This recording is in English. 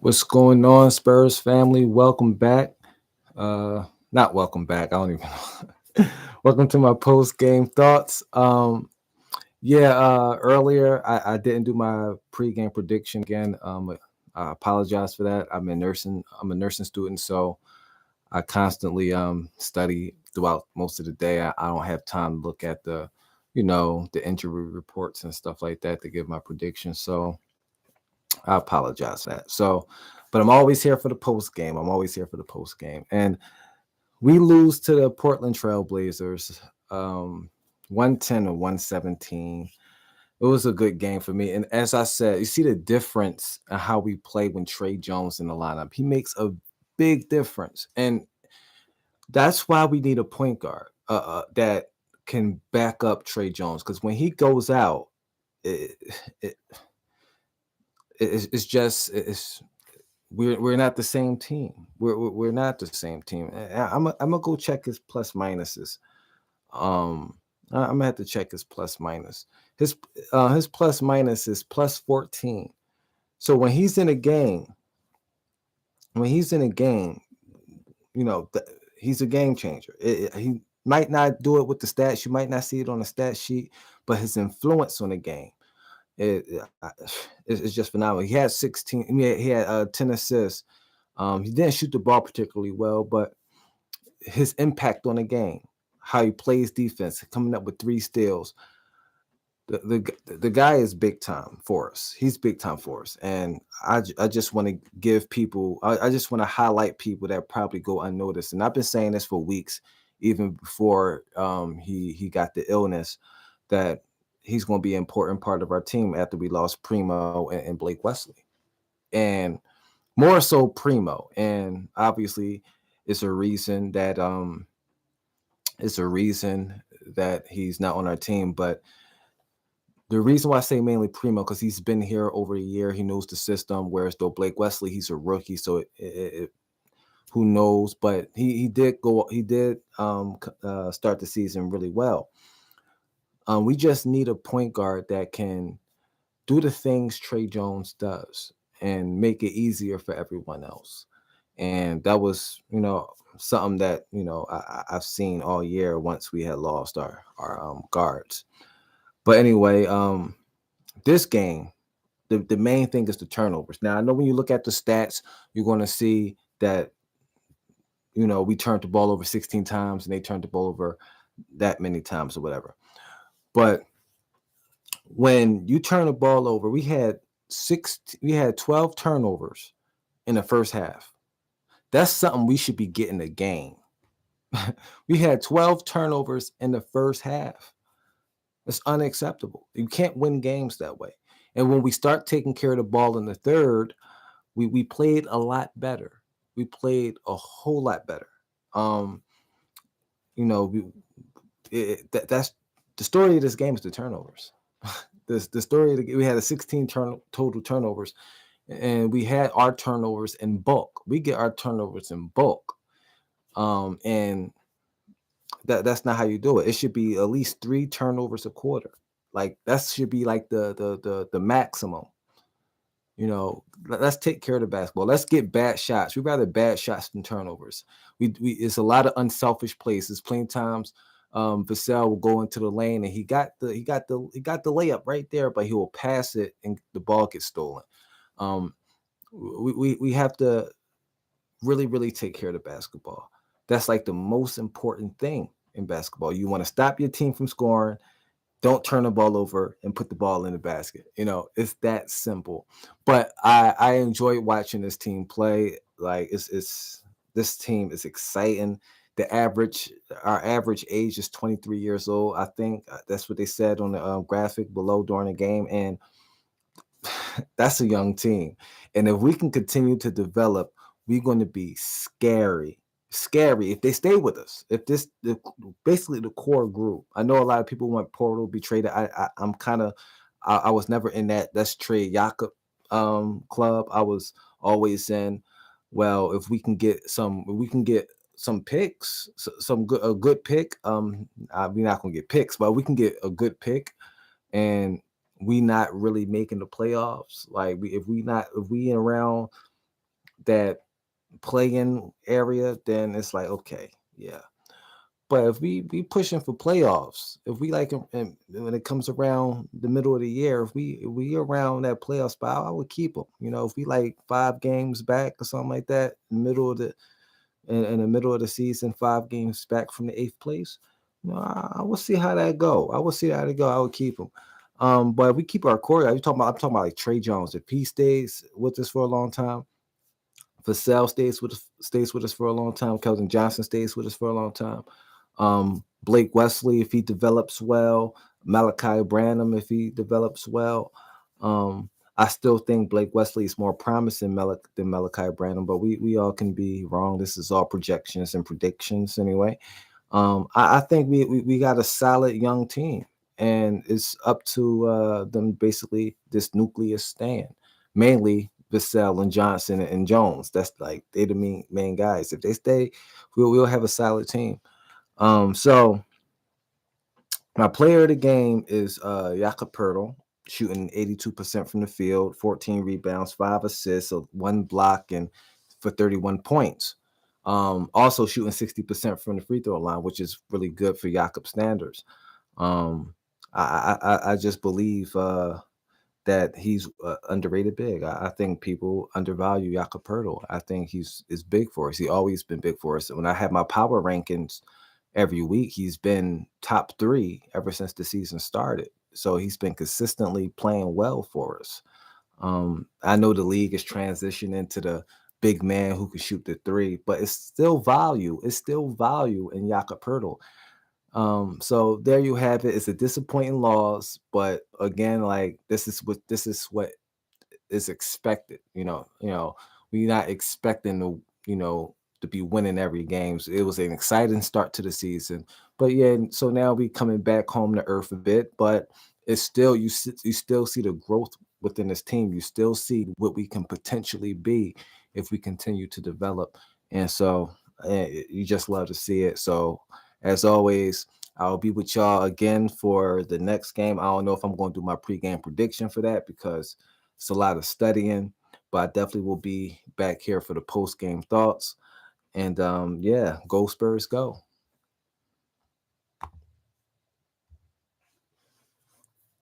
What's going on, Spurs family? Welcome back. Not welcome back. I don't even know. Welcome to my post game thoughts. Earlier I didn't do my pregame prediction again. I apologize for that. I'm a nursing student, so I constantly study throughout most of the day. I don't have time to look at the injury reports and stuff like that to give my predictions. So I apologize for that. But I'm always here for the post game. I'm always here for the post game. And we lose to the Portland Trailblazers, 110 to 117. It was a good game for me. And as I said, you see the difference in how we play when Trey Jones in the lineup. He makes a big difference. And that's why we need a point guard that can back up Trey Jones. Because when he goes out, it, it, it's just it's we're not the same team. We're not the same team. I'm gonna go check his plus minuses. I'm gonna have to check his plus minus. His plus minus is plus 14. So when he's in a game, you know he's a game changer. He might not do it with the stats. You might not see it on the stat sheet, but his influence on the game it, uh, it's just phenomenal. He had 16. He had 10 assists. He didn't shoot the ball particularly well, but his impact on the game, how he plays defense, coming up with 3 steals. The guy is big time for us. He's big time for us, and I just want to give people. I just want to highlight people that probably go unnoticed. And I've been saying this for weeks, even before he got the illness, that he's going to be an important part of our team after we lost Primo and Blake Wesley, and more so Primo. And obviously, it's a reason that he's not on our team, but the reason why I say mainly Primo because he's been here over a year. He knows the system. Whereas though Blake Wesley, he's a rookie, so who knows? But he did go. He did start the season really well. We just need a point guard that can do the things Trey Jones does and make it easier for everyone else. And that was, something that I've seen all year once we had lost our guards. But anyway, this game, the main thing is the turnovers. Now I know when you look at the stats, you're going to see that we turned the ball over 16 times and they turned the ball over that many times or whatever. But when you turn the ball over, we had 12 turnovers in the first half. That's something we should be getting a game. We had 12 turnovers in the first half. It's unacceptable. You can't win games that way. And when we start taking care of the ball in the third, we played a lot better. We played a whole lot better. You know, that's the story of this game is the turnovers. The story of we had a 16 total turnovers, and we had our turnovers in bulk. We get our turnovers in bulk, and that's not how you do it. It should be at least 3 turnovers a quarter. Like that should be like the maximum. Let's take care of the basketball. Let's get bad shots. We'd rather bad shots than turnovers. We it's a lot of unselfish plays. Plenty times Vassell will go into the lane and he got the layup right there, but he will pass it and the ball gets stolen. We have to really, really take care of the basketball. That's like the most important thing in basketball. You want to stop your team from scoring. Don't turn the ball over and put the ball in the basket. It's that simple. But I enjoy watching this team play. Like it's this team is exciting. Our average age is 23 years old. I think that's what they said on the graphic below during the game, and that's a young team. And if we can continue to develop, we're going to be scary if they stay with us. If basically the core group. I know a lot of people want Portal be traded. I'm kind of I was never in that's trade Jakob club. I was always in, well, if we can get some picks, a good pick. We're not gonna get picks, but we can get a good pick, and we not really making the playoffs. Like if we around that play-in area, then it's like, okay, yeah. But if we pushing for playoffs, if we like and when it comes around the middle of the year, if we around that playoff spot, I would keep them. If we like 5 games back or something like that, in the middle of the season, 5 games back from the eighth place, I will see how that go. I will see how they go. I would keep them. But if we keep our core, I'm talking about like Trey Jones. If he stays with us for a long time, Vassell stays with us for a long time. Keldon Johnson stays with us for a long time. Blake Wesley, if he develops well, Malachi Branham, if he develops well. I still think Blake Wesley is more promising than Malachi Branham, but we all can be wrong. This is all projections and predictions anyway. I think we got a solid young team, and it's up to them basically this nucleus stand, mainly Vassell and Johnson and Jones. That's like they the main guys. If they stay, we'll have a solid team. So my player of the game is Jakob Pertl, shooting 82% from the field, 14 rebounds, 5 assists, so 1 block, and for 31 points. Also shooting 60% from the free throw line, which is really good for Jakob standards. Um, I just believe that he's underrated big. I think people undervalue Jakob Pertl. I think he's is big for us. He always been big for us. When I have my power rankings every week, he's been top 3 ever since the season started. So he's been consistently playing well for us. I know the league is transitioning to the big man who can shoot the 3, but it's still value. It's still value in Jakob Pertl. So there you have it. It's a disappointing loss, but again, like this is what is expected. We're not expecting to be winning every game. So it was an exciting start to the season, but yeah. So now we coming back home to earth a bit, but it's still you still see the growth within this team. You still see what we can potentially be if we continue to develop, and so you just love to see it. So as always, I'll be with y'all again for the next game. I don't know if I'm going to do my pregame prediction for that because it's a lot of studying, but I definitely will be back here for the post game thoughts. And yeah, go Spurs, go.